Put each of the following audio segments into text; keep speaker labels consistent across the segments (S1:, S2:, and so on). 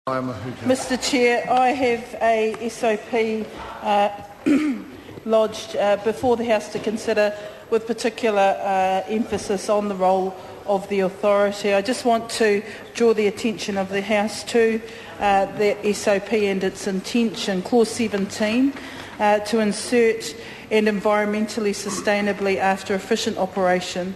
S1: Mr Chair, I have a SOP lodged before the House to consider, with particular emphasis on the role of the authority. I just want to draw the attention of the House to the SOP and its intention, Clause 17, to insert and environmentally sustainably after efficient operation,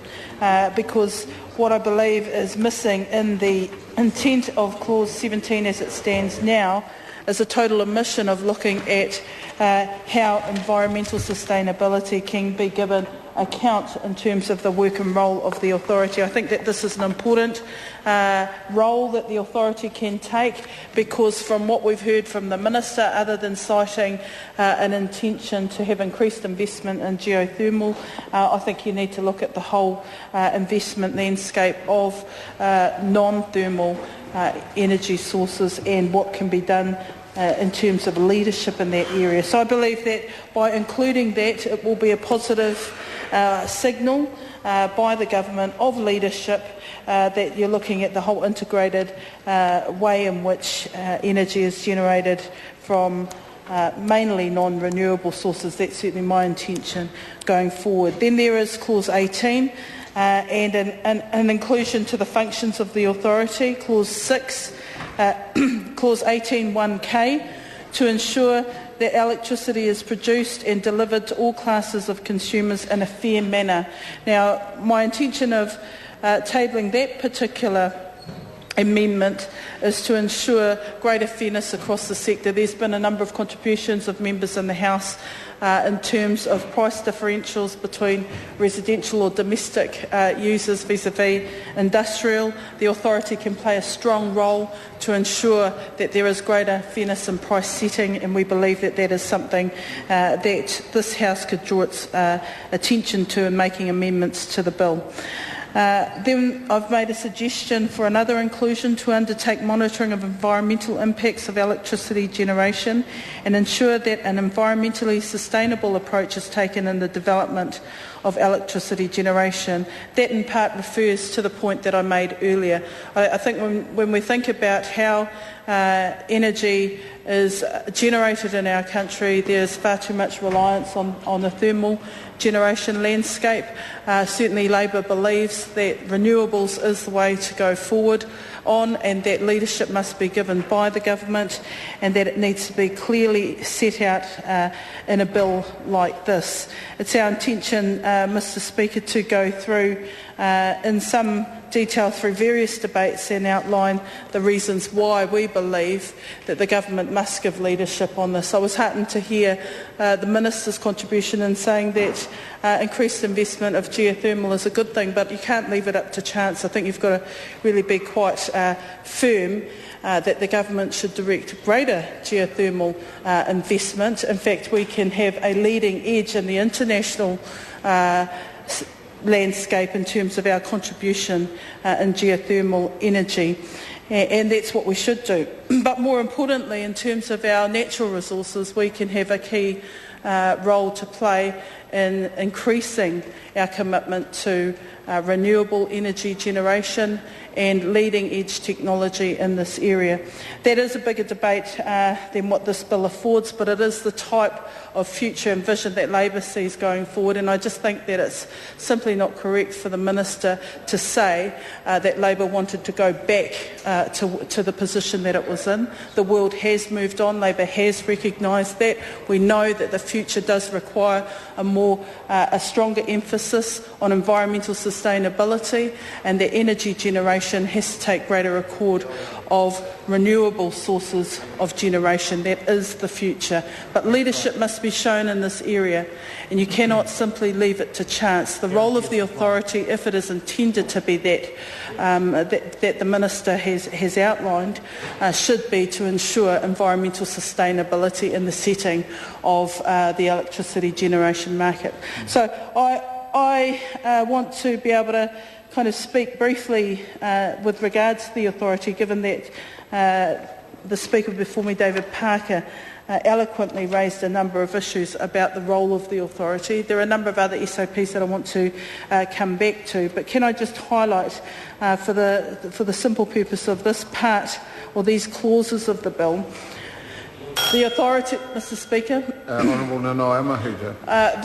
S1: because what I believe is missing in the intent of Clause 17 as it stands now is a total omission of looking at how environmental sustainability can be given account in terms of the work and role of the authority. I think that this is an important role that the authority can take, because from what we've heard from the Minister, other than citing an intention to have increased investment in geothermal, I think you need to look at the whole investment landscape of non-thermal energy sources and what can be done in terms of leadership in that area. So I believe that by including that, it will be a positive signal by the government of leadership that you're looking at the whole integrated way in which energy is generated from mainly non-renewable sources. That's certainly my intention going forward. Then there is Clause 18 and an inclusion to the functions of the authority, Clause 6, Clause 18(1)(k), to ensure that electricity is produced and delivered to all classes of consumers in a fair manner. Now, my intention of tabling that particular amendment is to ensure greater fairness across the sector. There's been a number of contributions of members in the House in terms of price differentials between residential or domestic users vis-a-vis industrial. The authority can play a strong role to ensure that there is greater fairness in price setting, and we believe that that is something that this House could draw its attention to in making amendments to the bill. Then I've made a suggestion for another inclusion to undertake monitoring of environmental impacts of electricity generation and ensure that an environmentally sustainable approach is taken in the development of electricity generation. That in part refers to the point that I made earlier. I think when we think about how energy is generated in our country, there's far too much reliance on the thermal generation landscape. Certainly Labor believes that renewables is the way to go forward on, and that leadership must be given by the government, and that it needs to be clearly set out in a bill like this. It's our intention, Mr Speaker, to go through in some detail through various debates and outline the reasons why we believe that the government must give leadership on this. I was heartened to hear the Minister's contribution in saying that increased investment of geothermal is a good thing, but you can't leave it up to chance. I think you've got to really be quite firm that the government should direct greater geothermal investment. In fact, we can have a leading edge in the international landscape in terms of our contribution in geothermal energy, and that's what we should do. But more importantly, in terms of our natural resources, we can have a key role to play in increasing our commitment to renewable energy generation and leading-edge technology in this area. That is a bigger debate than what this bill affords, but it is the type of future and vision that Labor sees going forward, and I just think that it's simply not correct for the Minister to say that Labor wanted to go back to the position that it was in. The world has moved on. Labor has recognised that. We know that the future does require a stronger emphasis on environmental sustainability, and that energy generation has to take greater accord of renewable sources of generation. That is the future. But leadership must be shown in this area, and you cannot simply leave it to chance. The role of the authority, if it is intended to be that the Minister has outlined, should be to ensure environmental sustainability in the setting of the electricity generation market. So I want to be able to kind of speak briefly with regards to the authority, given that the speaker before me, David Parker, eloquently raised a number of issues about the role of the authority. There are a number of other SOPs that I want to come back to, but can I just highlight for the simple purpose of this part or these clauses of the bill, the authority, Mr. Speaker.
S2: Honourable Nanaia Mahuta.